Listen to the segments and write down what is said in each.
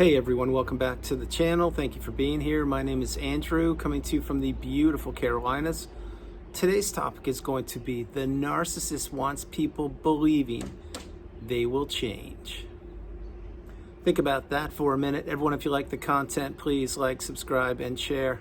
Hey everyone, welcome back to the channel. Thank you for being here. My name is Andrew, coming to you from the beautiful Carolinas. Today's topic is going to be the narcissist wants people believing they will change. Think about that for a minute. Everyone, if you like the content, please like, subscribe, and share.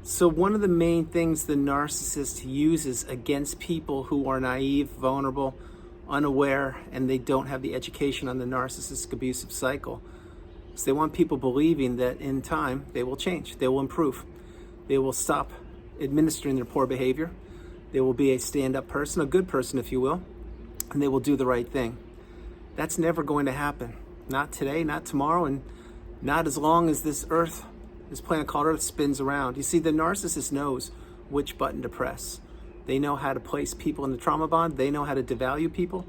So one of the main things the narcissist uses against people who are naive, vulnerable, unaware, and they don't have the education on the narcissistic abusive cycle, so they want people believing that in time they will change, they will improve, they will stop administering their poor behavior, they will be a stand-up person, a good person if you will, and they will do the right thing. That's never going to happen. Not today, not tomorrow, and not as long as this planet called Earth spins around. You see, the narcissist knows which button to press. They know how to place people in the trauma bond, they know how to devalue people,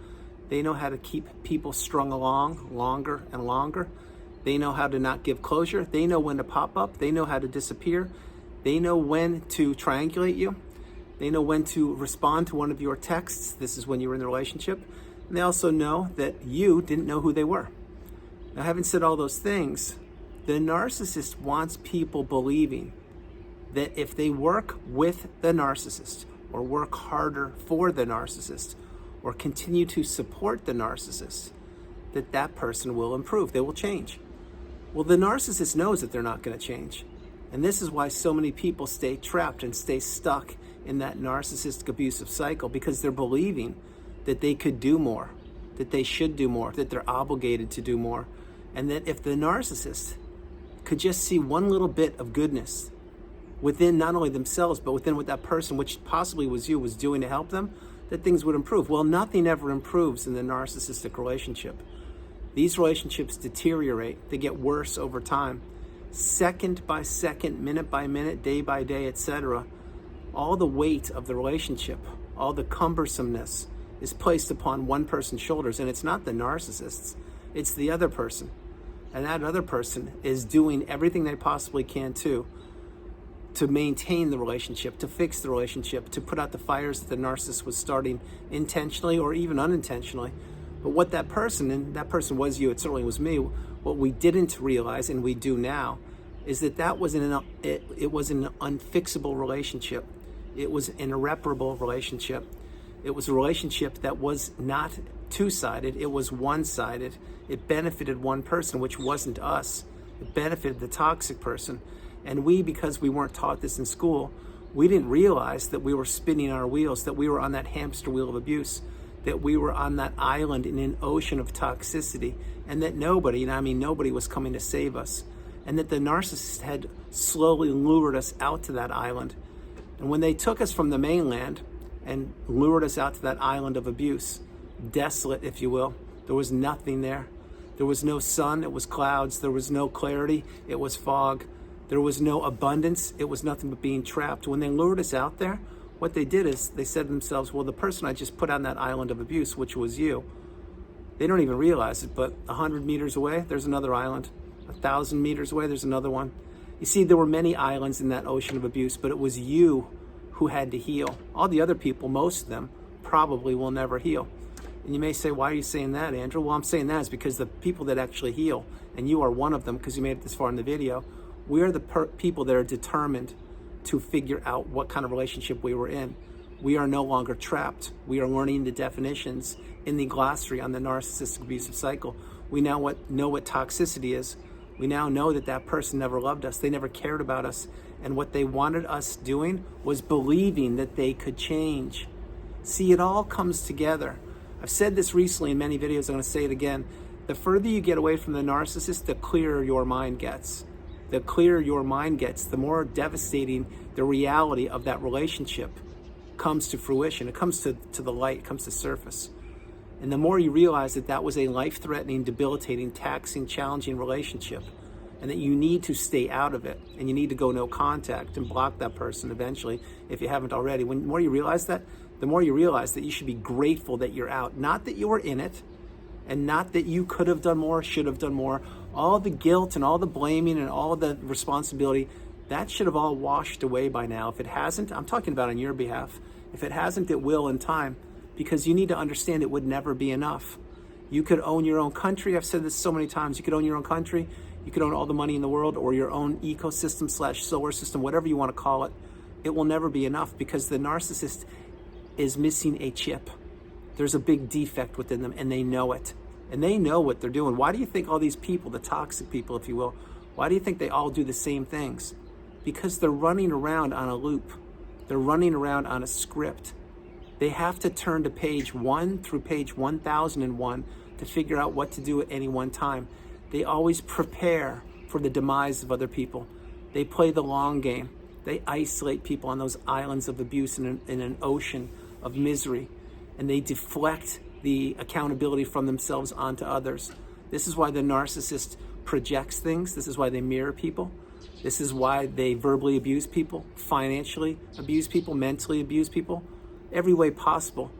they know how to keep people strung along longer and longer. They know how to not give closure. They know when to pop up. They know how to disappear. They know when to triangulate you. They know when to respond to one of your texts. This is when you were in the relationship. And they also know that you didn't know who they were. Now, having said all those things, the narcissist wants people believing that if they work with the narcissist or work harder for the narcissist or continue to support the narcissist, that person will improve. They will change. Well, the narcissist knows that they're not going to change. And this is why so many people stay trapped and stay stuck in that narcissistic abusive cycle, because they're believing that they could do more, that they should do more, that they're obligated to do more. And that if the narcissist could just see one little bit of goodness within not only themselves, but within what that person, which possibly was you, was doing to help them, that things would improve. Well, nothing ever improves in the narcissistic relationship. These relationships deteriorate. They get worse over time. Second by second, minute by minute, day by day, etc. All the weight of the relationship, all the cumbersomeness is placed upon one person's shoulders. And it's not the narcissists, it's the other person. And that other person is doing everything they possibly can to maintain the relationship, to fix the relationship, to put out the fires that the narcissist was starting intentionally or even unintentionally. But what that person, and that person was you, it certainly was me, what we didn't realize, and we do now, is that was it was an unfixable relationship. It was an irreparable relationship. It was a relationship that was not two-sided, it was one-sided. It benefited one person, which wasn't us. It benefited the toxic person. And we, because we weren't taught this in school, we didn't realize that we were spinning our wheels, that we were on that hamster wheel of abuse, that we were on that island in an ocean of toxicity, and that nobody, and I mean nobody, was coming to save us, and that the narcissist had slowly lured us out to that island. And when they took us from the mainland and lured us out to that island of abuse, desolate, if you will, there was nothing there. There was no sun, it was clouds. There was no clarity, it was fog. There was no abundance, it was nothing but being trapped. When they lured us out there, what they did is they said to themselves, well, the person I just put on that island of abuse, which was you, they don't even realize it, but 100 meters away, there's another island. 1,000 meters away, there's another one. You see, there were many islands in that ocean of abuse, but it was you who had to heal. All the other people, most of them, probably will never heal. And you may say, why are you saying that, Andrew? Well, I'm saying that is because the people that actually heal, and you are one of them because you made it this far in the video, we are the people that are determined to figure out what kind of relationship we were in. We are no longer trapped. We are learning the definitions in the glossary on the narcissistic abusive cycle. We now know what toxicity is. We now know that person never loved us. They never cared about us. And what they wanted us doing was believing that they could change. See, it all comes together. I've said this recently in many videos. I'm going to say it again. The further you get away from the narcissist, the clearer your mind gets. The clearer your mind gets, the more devastating the reality of that relationship comes to fruition. It comes to the light, it comes to surface. And the more you realize that was a life-threatening, debilitating, taxing, challenging relationship, and that you need to stay out of it, and you need to go no contact and block that person eventually if you haven't already. The more you realize that, the more you realize that you should be grateful that you're out. Not that you were in it, and not that you could have done more, should have done more. All the guilt and all the blaming and all the responsibility, that should have all washed away by now. If it hasn't, I'm talking about on your behalf. If it hasn't, it will in time, because you need to understand it would never be enough. You could own your own country. I've said this so many times. You could own your own country. You could own all the money in the world, or your own ecosystem / solar system, whatever you want to call it. It will never be enough, because the narcissist is missing a chip. There's a big defect within them, and they know it. And they know what they're doing. Why do you think all these people, the toxic people, if you will, why do you think they all do the same things? Because they're running around on a loop. They're running around on a script. They have to turn to page 1 through page 1001 to figure out what to do at any one time. They always prepare for the demise of other people. They play the long game. They isolate people on those islands of abuse in an ocean of misery, and they deflect the accountability from themselves onto others. This is why the narcissist projects things. This is why they mirror people. This is why they verbally abuse people, financially abuse people, mentally abuse people, every way possible.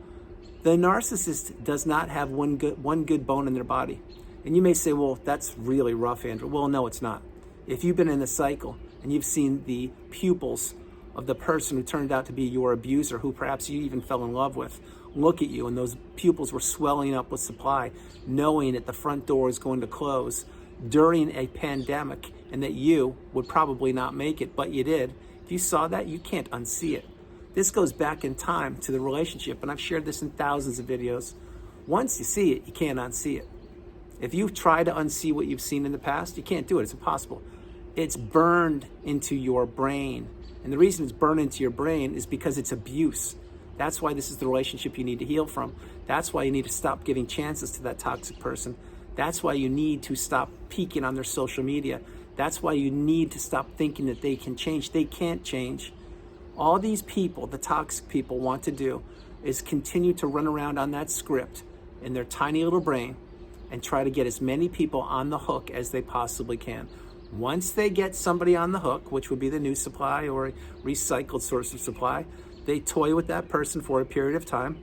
The narcissist does not have one good bone in their body. And you may say, well, that's really rough, Andrew. Well, no, it's not. If you've been in the cycle and you've seen the pupils of the person who turned out to be your abuser, who perhaps you even fell in love with, look at you, and those pupils were swelling up with supply, knowing that the front door is going to close during a pandemic and that you would probably not make it, but you did. If you saw that, you can't unsee it. This goes back in time to the relationship, and I've shared this in thousands of videos. Once you see it, you can't unsee it. If you try to unsee what you've seen in the past, you can't do it. It's impossible. It's burned into your brain. And the reason it's burned into your brain is because it's abuse. That's why this is the relationship you need to heal from. That's why you need to stop giving chances to that toxic person. That's why you need to stop peeking on their social media. That's why you need to stop thinking that they can change. They can't change. All these people, the toxic people, want to do is continue to run around on that script in their tiny little brain and try to get as many people on the hook as they possibly can. Once they get somebody on the hook, which would be the new supply or a recycled source of supply, they toy with that person for a period of time.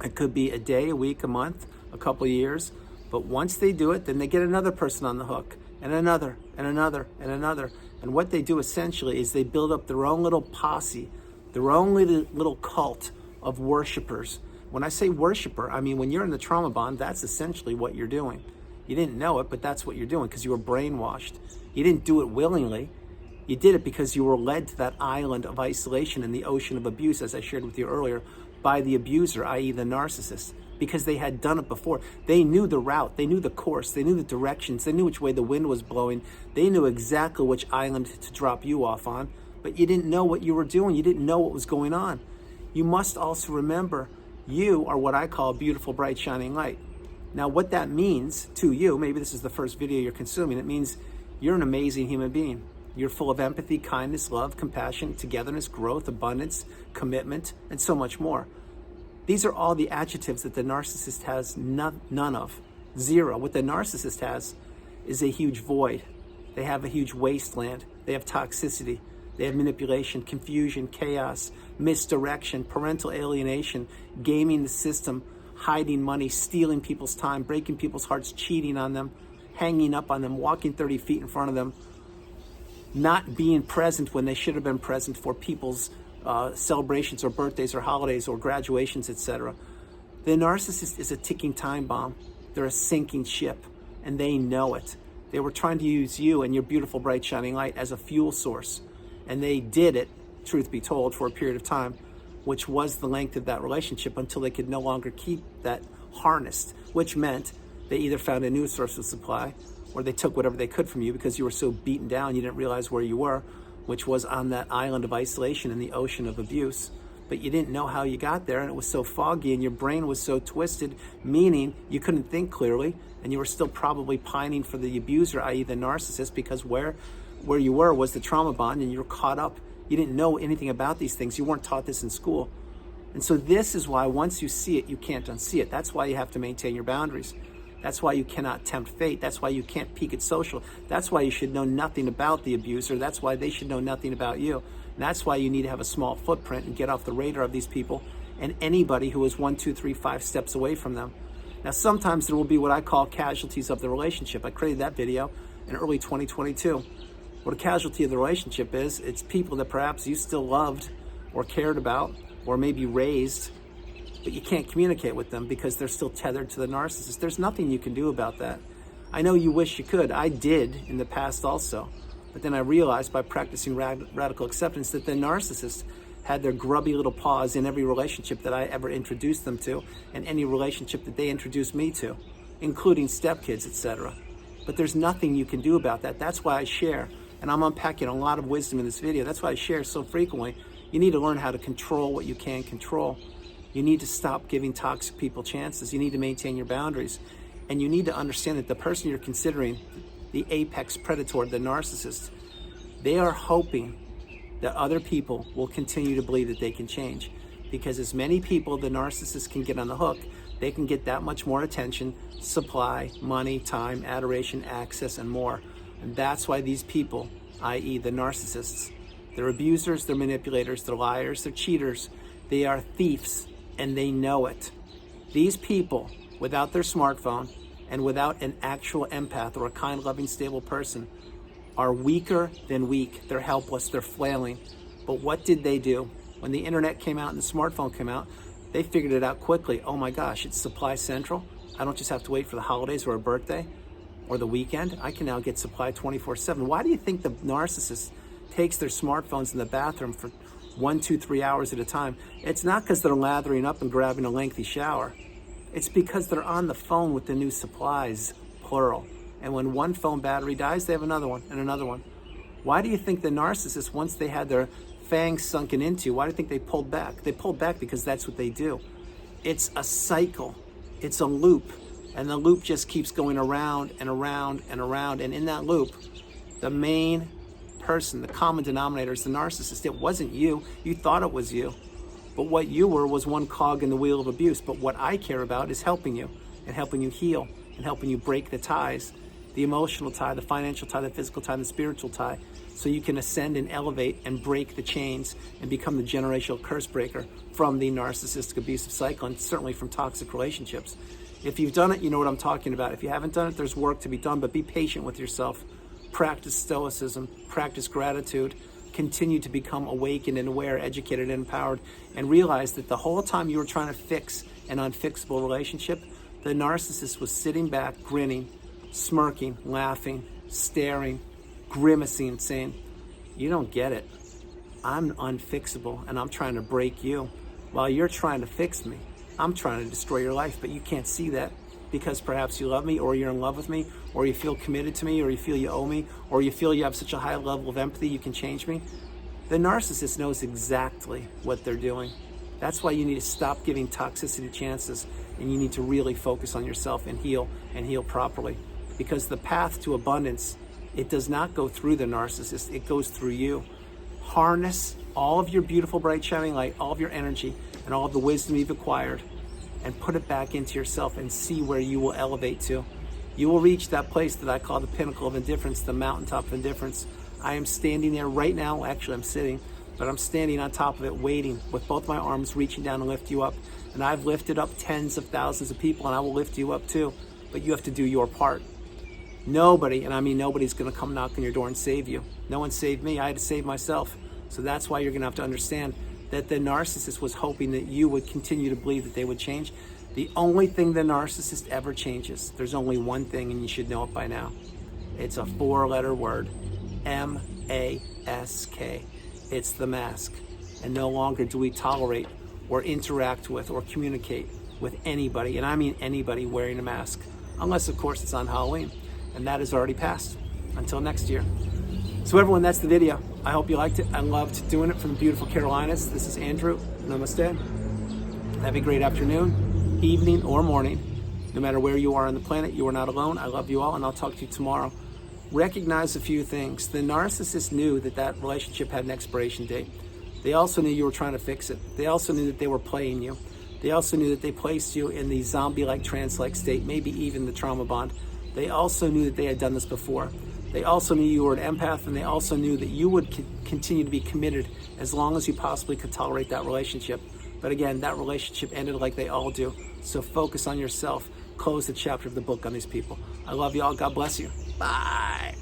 It could be a day, a week, a month, a couple of years. But once they do it, then they get another person on the hook, and another, and another, and another. And what they do essentially is they build up their own little posse, their own little cult of worshipers. When I say worshiper, I mean when you're in the trauma bond, that's essentially what you're doing. You didn't know it, but that's what you're doing because you were brainwashed. You didn't do it willingly. You did it because you were led to that island of isolation in the ocean of abuse, as I shared with you earlier, by the abuser, i.e. the narcissist, because they had done it before. They knew the route, they knew the course, they knew the directions, they knew which way the wind was blowing. They knew exactly which island to drop you off on, but you didn't know what you were doing. You didn't know what was going on. You must also remember, you are what I call a beautiful, bright, shining light. Now, what that means to you, maybe this is the first video you're consuming, it means you're an amazing human being. You're full of empathy, kindness, love, compassion, togetherness, growth, abundance, commitment, and so much more. These are all the adjectives that the narcissist has none of. Zero. What the narcissist has is a huge void. They have a huge wasteland. They have toxicity. They have manipulation, confusion, chaos, misdirection, parental alienation, gaming the system, hiding money, stealing people's time, breaking people's hearts, cheating on them, hanging up on them, walking 30 feet in front of them, not being present when they should have been present for people's celebrations or birthdays or holidays or graduations, etc. The narcissist is a ticking time bomb. They're a sinking ship, and they know it. They were trying to use you and your beautiful, bright, shining light as a fuel source, and they did it, truth be told, for a period of time, which was the length of that relationship until they could no longer keep that harnessed, which meant they either found a new source of supply or they took whatever they could from you because you were so beaten down you didn't realize where you were, which was on that island of isolation in the ocean of abuse. But you didn't know how you got there, and it was so foggy and your brain was so twisted, meaning you couldn't think clearly, and you were still probably pining for the abuser, i.e. the narcissist, because where you were was the trauma bond and you were caught up. You didn't know anything about these things. You weren't taught this in school. And so this is why once you see it, you can't unsee it. That's why you have to maintain your boundaries. That's why you cannot tempt fate. That's why you can't peek at social. That's why you should know nothing about the abuser. That's why they should know nothing about you. And that's why you need to have a small footprint and get off the radar of these people and anybody who is 1, 2, 3, 5 steps away from them. Now, sometimes there will be what I call casualties of the relationship. I created that video in early 2022. What a casualty of the relationship is, it's people that perhaps you still loved or cared about or maybe raised but you can't communicate with them because they're still tethered to the narcissist. There's nothing you can do about that. I know you wish you could. I did in the past also. But then I realized by practicing radical acceptance that the narcissist had their grubby little paws in every relationship that I ever introduced them to, and any relationship that they introduced me to, including stepkids, etc. But there's nothing you can do about that. That's why I share, and I'm unpacking a lot of wisdom in this video. That's why I share so frequently. You need to learn how to control what you can control. You need to stop giving toxic people chances. You need to maintain your boundaries. And you need to understand that the person you're considering, the apex predator, the narcissist, they are hoping that other people will continue to believe that they can change. Because as many people the narcissist can get on the hook, they can get that much more attention, supply, money, time, adoration, access, and more. And that's why these people, i.e. the narcissists, they're abusers, they're manipulators, they're liars, they're cheaters, they are thieves, and they know it. These people, without their smartphone and without an actual empath or a kind, loving, stable person, are weaker than weak. They're helpless, they're flailing. But what did they do? When the internet came out and the smartphone came out, they figured it out quickly. Oh my gosh, it's supply central. I don't just have to wait for the holidays or a birthday or the weekend. I can now get supply 24/7. Why do you think the narcissist takes their smartphones in the bathroom for 1, 2, 3 hours at a time? It's not because they're lathering up and grabbing a lengthy shower. It's because they're on the phone with the new supplies, plural. And when one phone battery dies, they have another one and another one. Why do you think the narcissist, once they had their fangs sunken into, why do you think they pulled back? They pulled back because that's what they do. It's a cycle. It's a loop. And the loop just keeps going around and around and around. And in that loop, the main person, the common denominator is the narcissist. It wasn't you. You thought it was you. But what you were was one cog in the wheel of abuse. But what I care about is helping you and helping you heal and helping you break the ties, the emotional tie, the financial tie, the physical tie, the spiritual tie, so you can ascend and elevate and break the chains and become the generational curse breaker from the narcissistic abusive cycle, and certainly from toxic relationships. If you've done it, you know what I'm talking about. If you haven't done it, there's work to be done, but be patient with yourself. Practice stoicism, practice gratitude, continue to become awakened and aware, educated and empowered, and realize that the whole time you were trying to fix an unfixable relationship, the narcissist was sitting back, grinning, smirking, laughing, staring, grimacing, saying, "You don't get it. I'm unfixable and I'm trying to break you while you're trying to fix me. I'm trying to destroy your life, but you can't see that because perhaps you love me, or you're in love with me, or you feel committed to me, or you feel you owe me, or you feel you have such a high level of empathy you can change me." The narcissist knows exactly what they're doing. That's why you need to stop giving toxicity chances, and you need to really focus on yourself and heal properly. Because the path to abundance, it does not go through the narcissist, it goes through you. Harness all of your beautiful, bright, shining light, all of your energy, and all of the wisdom you've acquired, and put it back into yourself and see where you will elevate to. You will reach that place that I call the pinnacle of indifference, the mountaintop of indifference. I am standing there right now. Actually, I'm sitting, but I'm standing on top of it, waiting with both my arms, reaching down to lift you up. And I've lifted up tens of thousands of people, and I will lift you up too. But you have to do your part. Nobody, and I mean nobody's going to come knock on your door and save you. No one saved me. I had to save myself. So that's why you're going to have to understand that the narcissist was hoping that you would continue to believe that they would change. The only thing the narcissist ever changes, there's only one thing, and you should know it by now. It's a 4-letter word, M-A-S-K. It's the mask. And no longer do we tolerate or interact with or communicate with anybody, and I mean anybody, wearing a mask. Unless, of course, it's on Halloween, and that has already passed. Until next year. So everyone, that's the video. I hope you liked it. I loved doing it from the beautiful Carolinas. This is Andrew. Namaste. Have a great afternoon, evening, or morning. No matter where you are on the planet, you are not alone. I love you all, and I'll talk to you tomorrow. Recognize a few things. The narcissist knew that that relationship had an expiration date. They also knew you were trying to fix it. They also knew that they were playing you. They also knew that they placed you in the zombie-like, trance-like state, maybe even the trauma bond. They also knew that they had done this before. They also knew you were an empath, and they also knew that you would continue to be committed as long as you possibly could tolerate that relationship. But again, that relationship ended like they all do. So focus on yourself. Close the chapter of the book on these people. I love you all. God bless you. Bye.